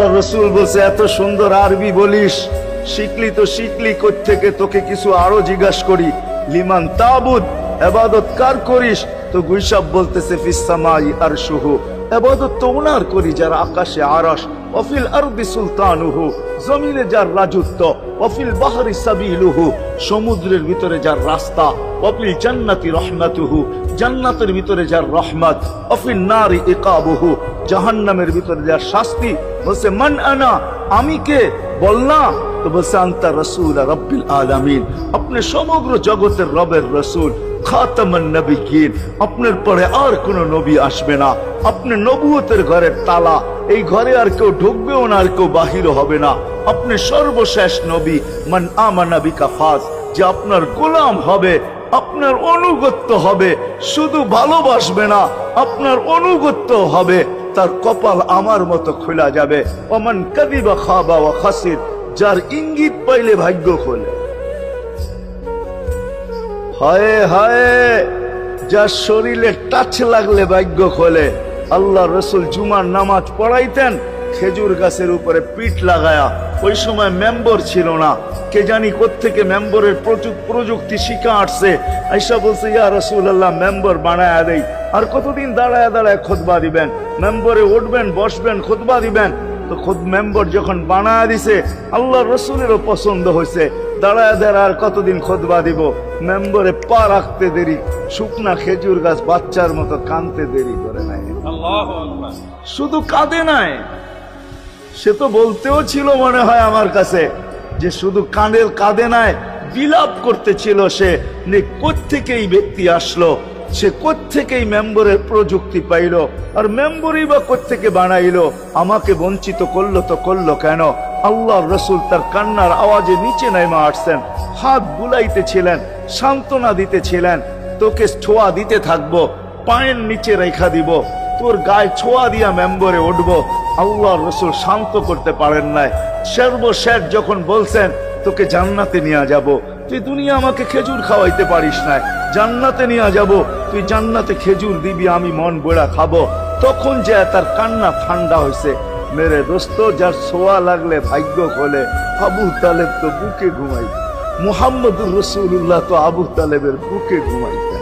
আল্লাহ রসুল বলছে এত সুন্দর আরবি বলিস, শিখলি তো শিখলি কোত্থেকে, তোকে কিছু আরো জিজ্ঞাসা করি। লিমান তাবুদ, ইবাদত কার করিস? তো গুইসাব বলতেছে ফিস সামাই আরশুহু, ইবাদত তো ওনার করি যার আকাশে আরশ, ওয়াফিল আরদি সুলতানুহু, জমিনে যার রাজত্ব, ওয়াফিল বাহরি সাবিলুহু, সমুদ্রের ভিতরে যার রাস্তা, ওয়াফিল জান্নাতি রহমাতুহু, জান্নাতের ভিতরে যার রহমত, ওয়াফিল নারি ইকাবুহু, জাহান্নামের ভিতরে যার শাস্তি। বলছে মান আনা, আমি কে? বল না। তো বলছে আনতা রাসূল রাব্বিল আলামিন, আপনি সমগ্র জগতের রবের রাসূল, খাতামান নবিয়্যিন, আপনার পরে আর কোন নবী আসবে না, আপনি নবুয়তের ঘরের তালা, এই ঘরে আর কেউ ঢুকবেও না, আর কেউ বাহিরও হবে না, আপনি সর্বশেষ নবী। মান আমানা বিকা ফাজ, যে আপনার গোলাম হবে, আপনার অনুগত্য হবে, শুধু ভালোবাসবে না, আপনার অনুগত্য হবে, তার কপাল আমার মতো খোলা যাবে। ওমান কাযিবা খাবা ওয়া খাসির, যার ইঙ্গিত পাইলে ভাগ্য খোলে। হায় হায়, যার শরীরে টাচ লাগলে ভাগ্য খোলে। আল্লাহ রসুল জুমার নামাজ পড়াইতেন খেজুর গাছের উপরে পিঠ লাগায়া। ওই সময় মেম্বর ছিল না, কে জানি কোত্থেকে মেম্বরের প্রযুক্তি শিখা আসছে। আইসা বলছে ইয়া রাসূলুল্লাহ, মেম্বর বানায়া দেই। আর কতদিন দাঁড়ায় দাঁড়ায় খুতবা দিবেন? মেম্বরে উঠবেন, বসবেন, খুতবা দিবেন। তো খুদ মেম্বর যখন বানায়া দিছে, আল্লাহ রসুলেরও পছন্দ হয়েছে, দাঁড়ায় দাঁড়ায় আর কতদিন খুতবা দিব? মেম্বরে পা রাখতে দেরি, শুকনা খেজুর গাছ বাচ্চার মতো কাঁদতে দেরি করে নাই। শুধু কাঁদে নাই, সে তো বলতেও ছিল মনে হয় আমার কাছে যে শুধু কাঁদে নাই, বিলাপ করতেছিল সে। কোত্থেকে এই ব্যক্তি আসলো, সে কোত্থেকেই মেম্বরের প্রযুক্তি পাইল, আর মেম্বরই বা কোত্থেকে বানাইলো, আমাকে বঞ্চিত করলো তো করলো কেন? আল্লাহ রসুল তার কান্নার আওয়াজে নিচে নেমে আসছেন, হাত বুলাইতেছিলেন, সান্ত্বনা দিতেছিলেন। তোকে ছোঁয়া দিতে থাকবো, পায়ের নিচে রেখা দিব, তোর গায়ে ছোঁয়া দিয়া মেম্বরে উঠবো। আল্লাহ রসুল শান্ত করতে পারেন নাই। সর্বশেষ যখন বলছেন তোকে জান্নাতে নিয়ে যাব, তুই দুনিয়া আমাকে খেজুর খাওয়াইতে পারিস না, জান্নাতে নিয়ে যাব, তুই জান্নাতে খেজুর দিবি, আমি মন বড়া খাবো। তখন যে তার কান্না ঠান্ডা হয়েছে। মেরে দোস্ত, যার ছোঁয়া লাগলে ভাগ্য খোলে। আবু তালেব তো বুকে ঘুমাইতেন, মুহাম্মদুর রাসূলুল্লাহ তো আবু তালেবের বুকে ঘুমাইতেন।